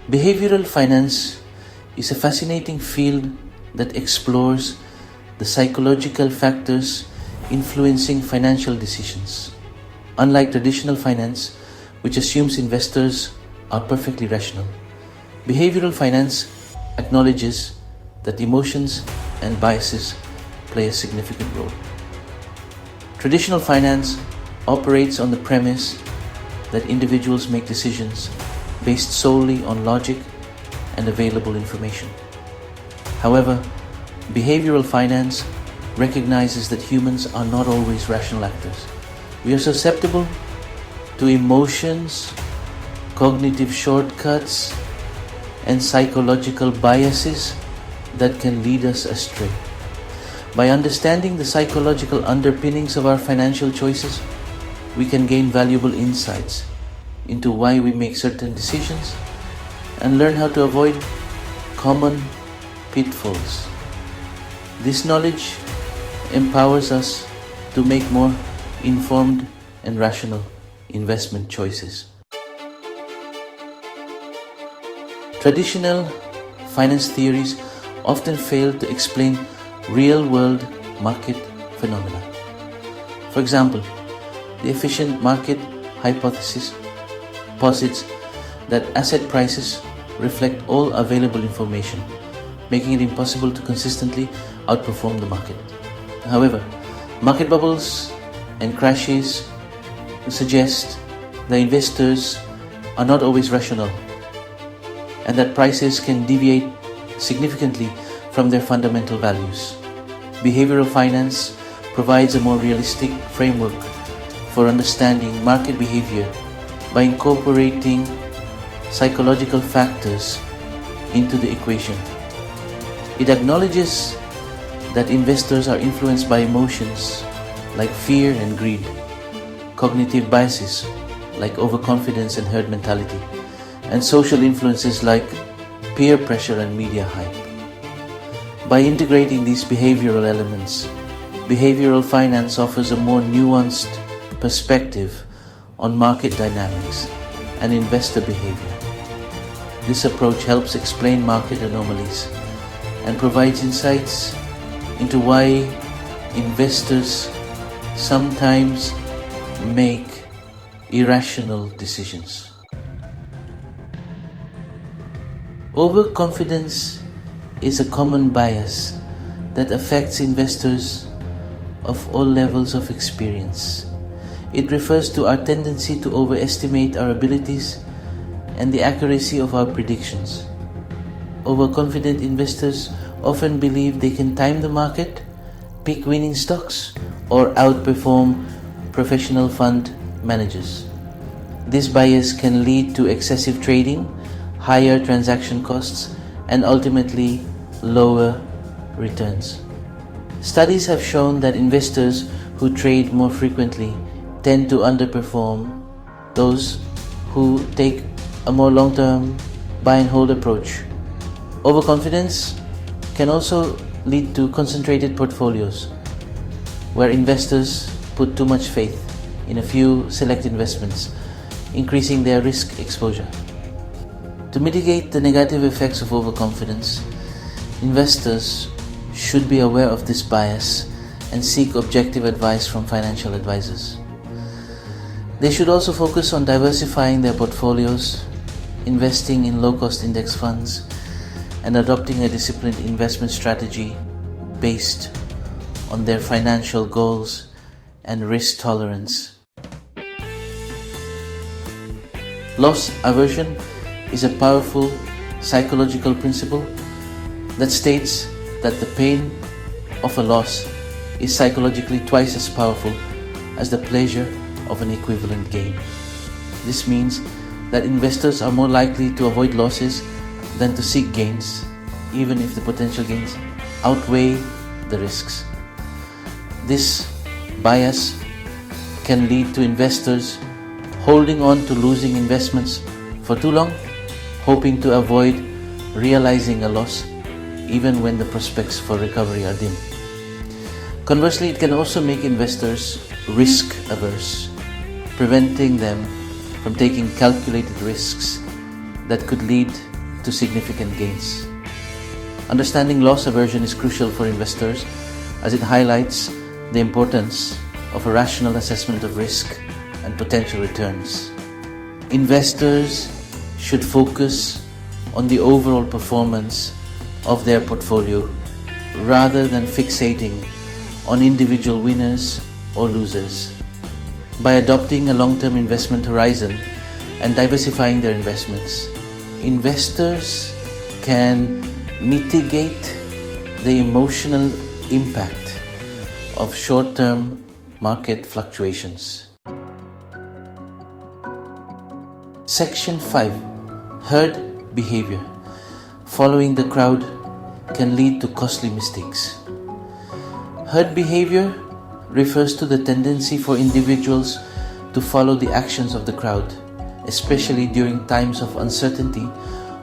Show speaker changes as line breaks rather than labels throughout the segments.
Behavioral finance is a fascinating field that explores the psychological factors influencing financial decisions. Unlike traditional finance, which assumes investors are perfectly rational, behavioral finance acknowledges that emotions and biases play a significant role. Traditional finance operates on the premise that individuals make decisions based solely on logic and available information. However, behavioral finance recognizes that humans are not always rational actors. We are susceptible to emotions, cognitive shortcuts, and psychological biases that can lead us astray. By understanding the psychological underpinnings of our financial choices, we can gain valuable insights into why we make certain decisions and learn how to avoid common pitfalls. This knowledge empowers us to make more informed and rational investment choices. Traditional finance theories often fail to explain real-world market phenomena. For example, the efficient market hypothesis posits that asset prices reflect all available information, making it impossible to consistently outperform the market. However, market bubbles and crashes suggest that investors are not always rational and that prices can deviate significantly from their fundamental values. Behavioral finance provides a more realistic framework for understanding market behavior by incorporating psychological factors into the equation. It acknowledges that investors are influenced by emotions like fear and greed, cognitive biases like overconfidence and herd mentality, and social influences like peer pressure and media hype. By integrating these behavioral elements, behavioral finance offers a more nuanced perspective on market dynamics and investor behavior. This approach helps explain market anomalies and provides insights into why investors sometimes make irrational decisions. Overconfidence is a common bias that affects investors of all levels of experience. It refers to our tendency to overestimate our abilities and the accuracy of our predictions. Overconfident investors often believe they can time the market, pick winning stocks, or outperform professional fund managers. This bias can lead to excessive trading, higher transaction costs, and ultimately lower returns. Studies have shown that investors who trade more frequently tend to underperform those who take a more long-term buy and hold approach. Overconfidence can also lead to concentrated portfolios, where investors put too much faith in a few select investments, increasing their risk exposure. To mitigate the negative effects of overconfidence, investors should be aware of this bias and seek objective advice from financial advisors. They should also focus on diversifying their portfolios, investing in low-cost index funds, and adopting a disciplined investment strategy based on their financial goals and risk tolerance. Loss aversion is a powerful psychological principle that states that the pain of a loss is psychologically twice as powerful as the pleasure of an equivalent gain. This means that investors are more likely to avoid losses than to seek gains, even if the potential gains outweigh the risks. This bias can lead to investors holding on to losing investments for too long, hoping to avoid realizing a loss even when the prospects for recovery are dim. Conversely, it can also make investors risk averse, preventing them from taking calculated risks that could lead to significant gains. Understanding loss aversion is crucial for investors as it highlights the importance of a rational assessment of risk and potential returns. Investors should focus on the overall performance of their portfolio rather than fixating on individual winners or losers. By adopting a long-term investment horizon and diversifying their investments, investors can mitigate the emotional impact of short-term market fluctuations. Section 5. Herd behavior. Following the crowd can lead to costly mistakes. Herd behavior refers to the tendency for individuals to follow the actions of the crowd, especially during times of uncertainty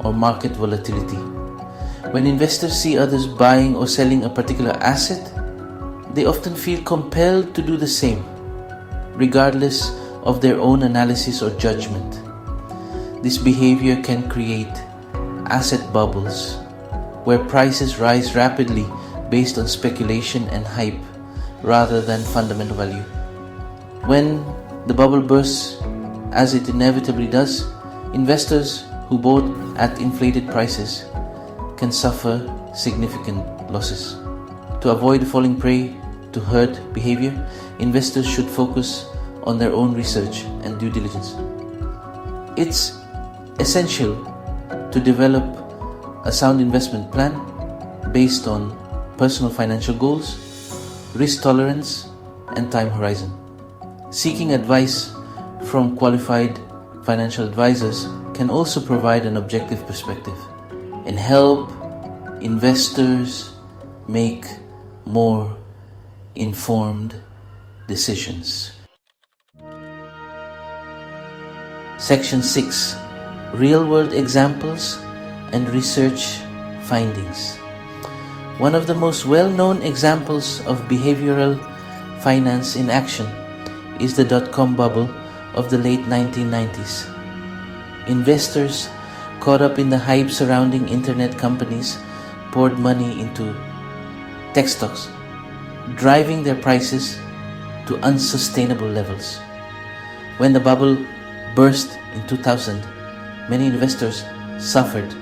or market volatility. When investors see others buying or selling a particular asset, they often feel compelled to do the same, regardless of their own analysis or judgment. This behavior can create asset bubbles, where prices rise rapidly based on speculation and hype rather than fundamental value. When the bubble bursts, as it inevitably does, investors who bought at inflated prices can suffer significant losses. To avoid falling prey to herd behavior, investors should focus on their own research and due diligence. It's essential to develop a sound investment plan based on personal financial goals, risk tolerance, and time horizon. Seeking advice from qualified financial advisors can also provide an objective perspective and help investors make more informed decisions. Section 6. Real-world examples and research findings. One of the most well-known examples of behavioral finance in action is the dot-com bubble of the late 1990s. Investors caught up in the hype surrounding internet companies poured money into tech stocks, driving their prices to unsustainable levels. When the bubble burst in 2000, many investors suffered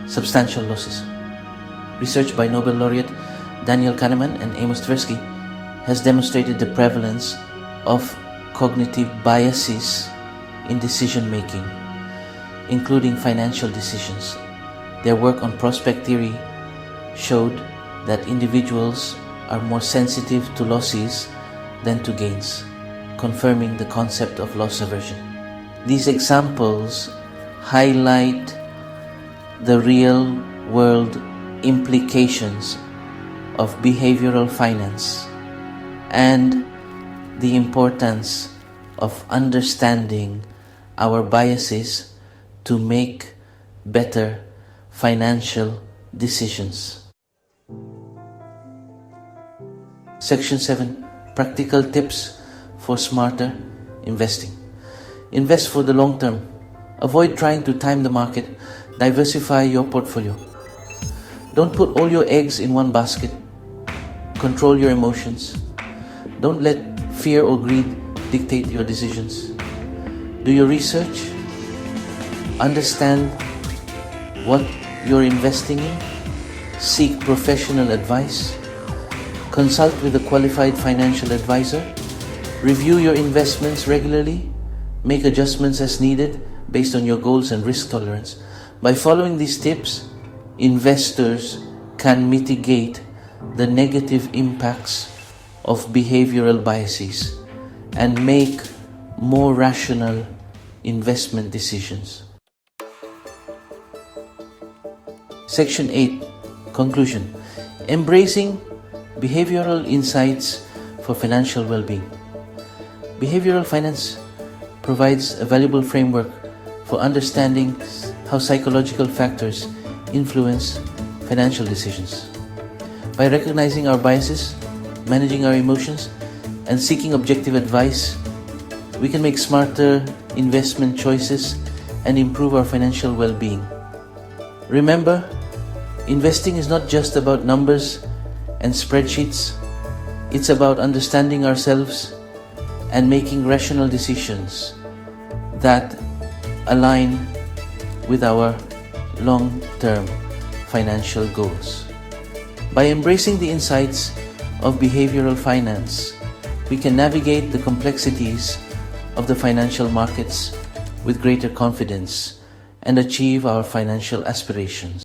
substantial losses. Research by Nobel laureate Daniel Kahneman and Amos Tversky has demonstrated the prevalence of cognitive biases in decision-making, including financial decisions. Their work on prospect theory showed that individuals are more sensitive to losses than to gains, confirming the concept of loss aversion. These examples highlight the real-world implications of behavioral finance and the importance of understanding our biases to make better financial decisions. Section 7. Practical tips for smarter investing. Invest for the long term. Avoid trying to time the market. Diversify your portfolio. Don't put all your eggs in one basket. Control your emotions. Don't let fear or greed dictate your decisions. Do your research. Understand what you're investing in. Seek professional advice. Consult with a qualified financial advisor. Review your investments regularly. Make adjustments as needed based on your goals and risk tolerance. By following these tips, investors can mitigate the negative impacts of behavioral biases and make more rational investment decisions. Section 8. Conclusion. Embracing behavioral insights for financial well-being. Behavioral finance provides a valuable framework for understanding how psychological factors influence financial decisions. By recognizing our biases, managing our emotions, and seeking objective advice, we can make smarter investment choices and improve our financial well-being. Remember, investing is not just about numbers and spreadsheets. It's about understanding ourselves and making rational decisions that align with our long-term financial goals. By embracing the insights of behavioral finance, we can navigate the complexities of the financial markets with greater confidence and achieve our financial aspirations.